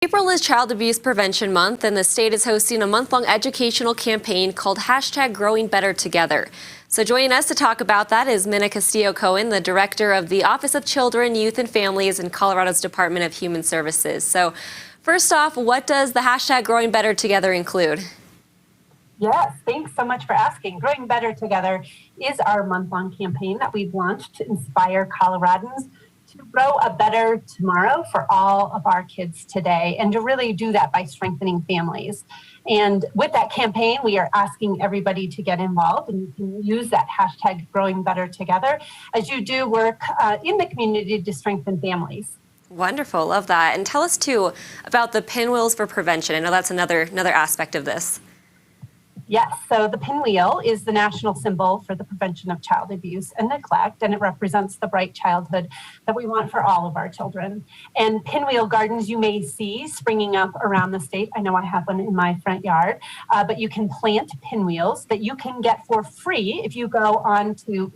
April is Child Abuse Prevention Month, and the state is hosting a month-long educational campaign called #GrowingBetterTogether. So joining us to talk about that is Minna Castillo-Cohen, the director of the Office of Children, Youth, and Families in Colorado's Department of Human Services. So first off, what does the #GrowingBetterTogether include? Yes, thanks so much for asking. Growing Better Together is our month-long campaign that we've launched to inspire Coloradans to grow a better tomorrow for all of our kids today, and to really do that by strengthening families. And with that campaign, we are asking everybody to get involved, and you can use that #GrowingBetterTogether as you do work in the community to strengthen families. Wonderful, love that. And tell us too about the Pinwheels for prevention. I know that's another aspect of this. Yes, so the pinwheel is the national symbol for the prevention of child abuse and neglect, and it represents the bright childhood that we want for all of our children. And pinwheel gardens you may see springing up around the state. I know I have one in my front yard, but you can plant pinwheels that you can get for free if you go on to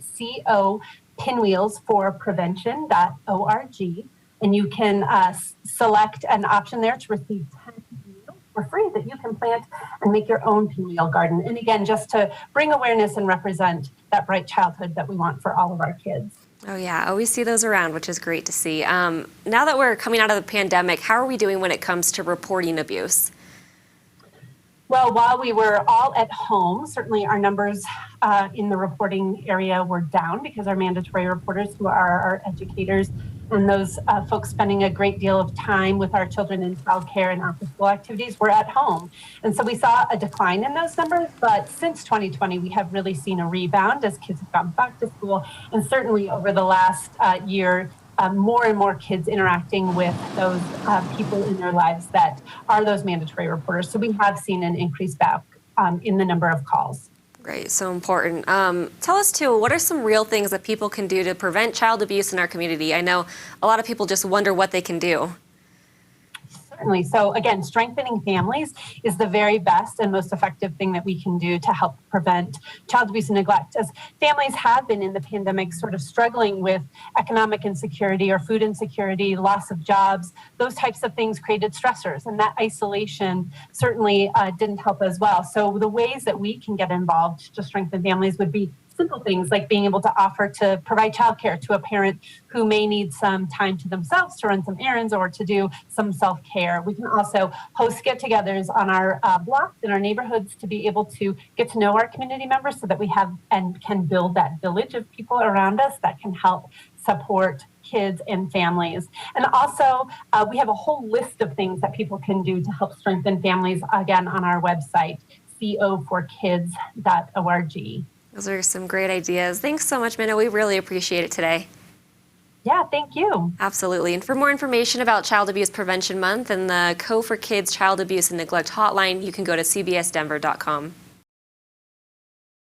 pinwheelsforprevention.org, and you can select an option there to receive 10 for free that you can plant and make your own pinwheel garden. And again, just to bring awareness and represent that bright childhood that we want for all of our kids. Oh yeah, always see those around, which is great to see. Now that we're coming out of the pandemic, how are we doing when it comes to reporting abuse? Well, while we were all at home, certainly our numbers in the reporting area were down because our mandatory reporters, who are our educators, and those folks spending a great deal of time with our children in childcare and after school activities, were at home. And so we saw a decline in those numbers, but since 2020, we have really seen a rebound as kids have gone back to school. And certainly over the last year, more and more kids interacting with those people in their lives that are those mandatory reporters. So we have seen an increase back in the number of calls. Great, so important. Tell us too, what are some real things that people can do to prevent child abuse in our community? I know a lot of people just wonder what they can do. Certainly. So again, strengthening families is the very best and most effective thing that we can do to help prevent child abuse and neglect, as families have been in the pandemic sort of struggling with economic insecurity or food insecurity, loss of jobs. Those types of things created stressors, and that isolation certainly didn't help as well. So the ways that we can get involved to strengthen families would be simple things like being able to offer to provide childcare to a parent who may need some time to themselves to run some errands or to do some self-care. We can also host get-togethers on our blocks in our neighborhoods to be able to get to know our community members so that we have and can build that village of people around us that can help support kids and families. And also, we have a whole list of things that people can do to help strengthen families, again, on our website, co4kids.org. Those are some great ideas. Thanks so much, Minna. We really appreciate it today. Yeah, thank you. Absolutely. And for more information about Child Abuse Prevention Month and the Co4Kids Child Abuse and Neglect Hotline, you can go to cbsdenver.com.